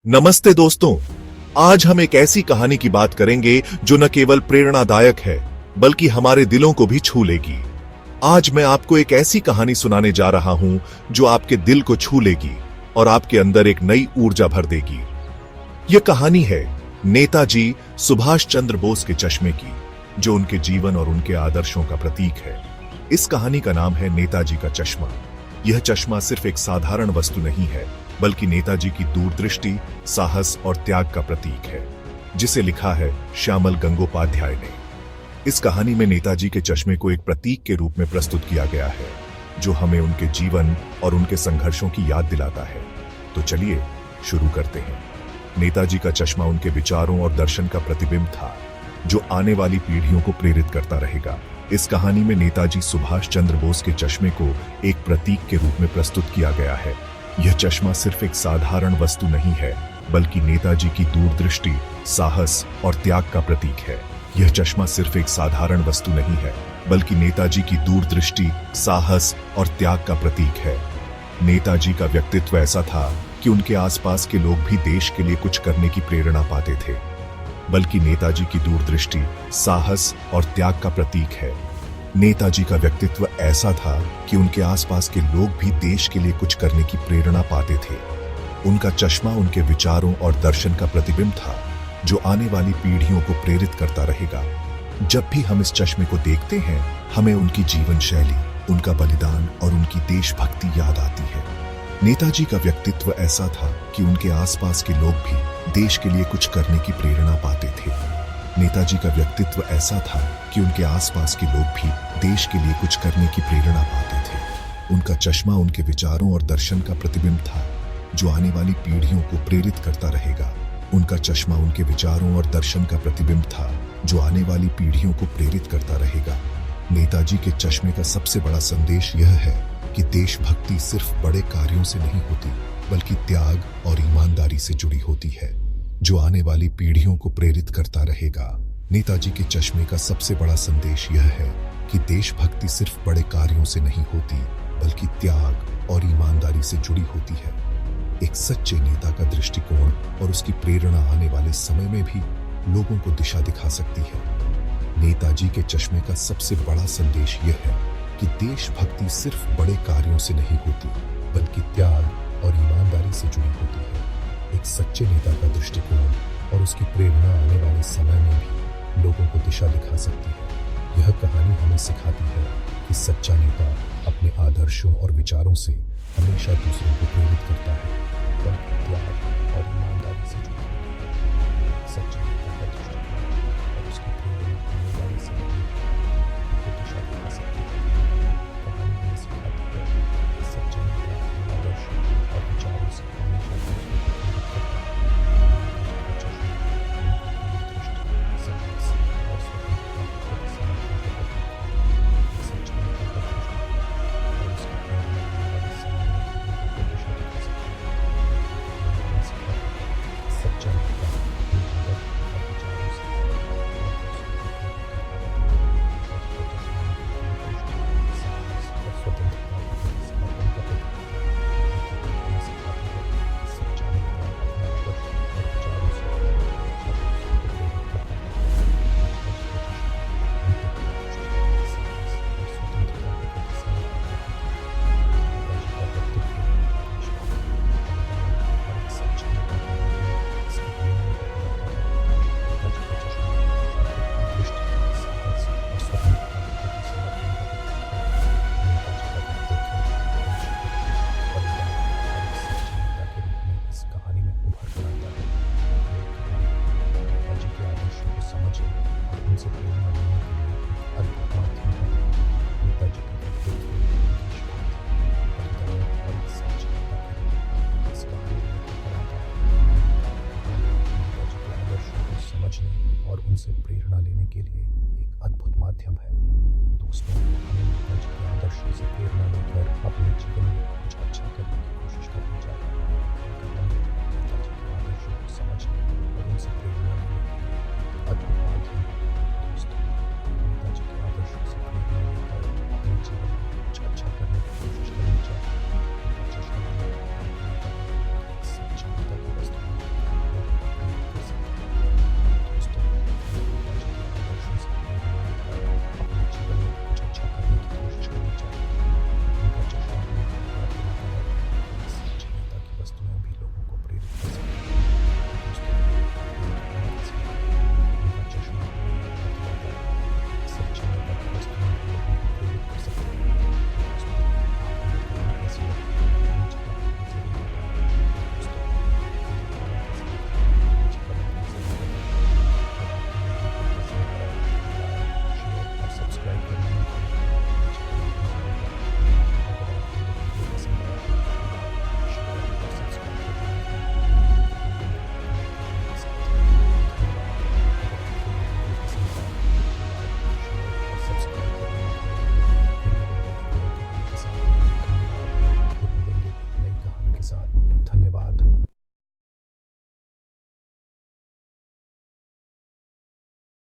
नमस्ते दोस्तों। आज हम एक ऐसी कहानी की बात करेंगे जो न केवल प्रेरणादायक है बल्कि हमारे दिलों को भी छू लेगी। आज मैं आपको एक ऐसी कहानी सुनाने जा रहा हूं जो आपके दिल को छू लेगी और आपके अंदर एक नई ऊर्जा भर देगी। यह कहानी है नेताजी सुभाष चंद्र बोस के चश्मे की, जो उनके जीवन और उनके आदर्शों का प्रतीक है। इस कहानी का नाम है नेताजी का चश्मा। यह चश्मा सिर्फ एक साधारण वस्तु नहीं है बल्कि नेताजी की दूरदृष्टि, साहस और त्याग का प्रतीक है, जिसे लिखा है श्यामल गंगोपाध्याय ने। इस कहानी में नेताजी के चश्मे को एक प्रतीक के रूप में प्रस्तुत किया गया है, जो हमें उनके जीवन और उनके संघर्षों की याद दिलाता है। तो चलिए शुरू करते हैं। नेताजी का चश्मा उनके विचारों और दर्शन का प्रतिबिंब था, जो आने वाली पीढ़ियों को प्रेरित करता रहेगा। इस कहानी में नेताजी सुभाष चंद्र बोस के चश्मे को एक प्रतीक के रूप में प्रस्तुत किया गया है। यह चश्मा सिर्फ एक साधारण वस्तु नहीं है बल्कि नेताजी की दूरदृष्टि, साहस और त्याग का प्रतीक है। यह चश्मा सिर्फ एक साधारण वस्तु नहीं है बल्कि नेताजी की दूरदृष्टि, साहस और त्याग का प्रतीक है। नेताजी का व्यक्तित्व ऐसा था कि उनके आसपास के लोग भी देश के लिए कुछ करने की प्रेरणा पाते थे। बल्कि नेताजी की दूरदृष्टि, साहस और त्याग का प्रतीक है। नेताजी का व्यक्तित्व ऐसा था कि उनके आसपास के लोग भी देश के लिए कुछ करने की प्रेरणा पाते थे। उनका चश्मा उनके विचारों और दर्शन का प्रतिबिंब था, जो आने वाली पीढ़ियों को प्रेरित करता रहेगा। जब भी हम इस चश्मे को देखते हैं, हमें उनकी जीवन शैली, उनका बलिदान और उनकी देशभक्ति याद आती है। नेताजी का व्यक्तित्व ऐसा था कि उनके आसपास के लोग भी देश के लिए कुछ करने की प्रेरणा पाते थे। नेताजी का व्यक्तित्व ऐसा था कि उनके आसपास के लोग भी देश के लिए कुछ करने की प्रेरणा पाते थे। उनका चश्मा उनके विचारों और दर्शन का प्रतिबिंब था, जो आने वाली पीढ़ियों को प्रेरित करता रहेगा। उनका चश्मा उनके विचारों और दर्शन का प्रतिबिंब था, जो आने वाली पीढ़ियों को प्रेरित करता रहेगा। नेताजी के चश्मे का सबसे बड़ा संदेश यह है कि देशभक्ति सिर्फ बड़े कार्यों से नहीं होती बल्कि त्याग और ईमानदारी से जुड़ी होती है, जो आने वाली पीढ़ियों को प्रेरित करता रहेगा। नेताजी के चश्मे का सबसे बड़ा संदेश यह है कि देशभक्ति सिर्फ बड़े कार्यों से नहीं होती बल्कि त्याग और ईमानदारी से जुड़ी होती है। एक सच्चे नेता का दृष्टिकोण और उसकी प्रेरणा आने वाले समय में भी लोगों को दिशा दिखा सकती है। नेताजी के चश्मे का सबसे बड़ा संदेश यह है कि देशभक्ति सिर्फ बड़े कार्यों से नहीं होती बल्कि त्याग और ईमानदारी से जुड़ी होती है। एक सच्चे नेता का दृष्टिकोण और उसकी प्रेरणा आने वाले समय में भी लोगों को दिशा दिखा सकती है। यह कहानी हमें सिखाती है कि सच्चा नेता अपने आदर्शों और विचारों से हमेशा दूसरों को प्रेरित करता है, बल्कि त्याग और ईमानदारी से जुड़ा है। सच्चे नेता का दृष्टिकोण और उसकी प्रेरणा आने वाले समय में भी दिशा दिखा सकती है। कहानी हमें सिखाती है कि सच्चा नेता अपने आदर्शों और विचारों से हमेशा दूसरों को प्रेरित करता है। उनसे प्रेरणा लेने के लिए एक अद्भुत माध्यम है। नेताजी का व्यक्तित्व, देशभक्ति, बलिदान और एक सच्चे नेता के रूप में इस कहानी में उभर आता है। नेताजी के आदर्शों को समझने और उनसे प्रेरणा लेने के लिए एक अद्भुत माध्यम है। दोस्तों, हमें नेताजी के आदर्शों से प्रेरणा लेकर अपने जीवन में कुछ अच्छा करने की कोशिश करनी चाहिए।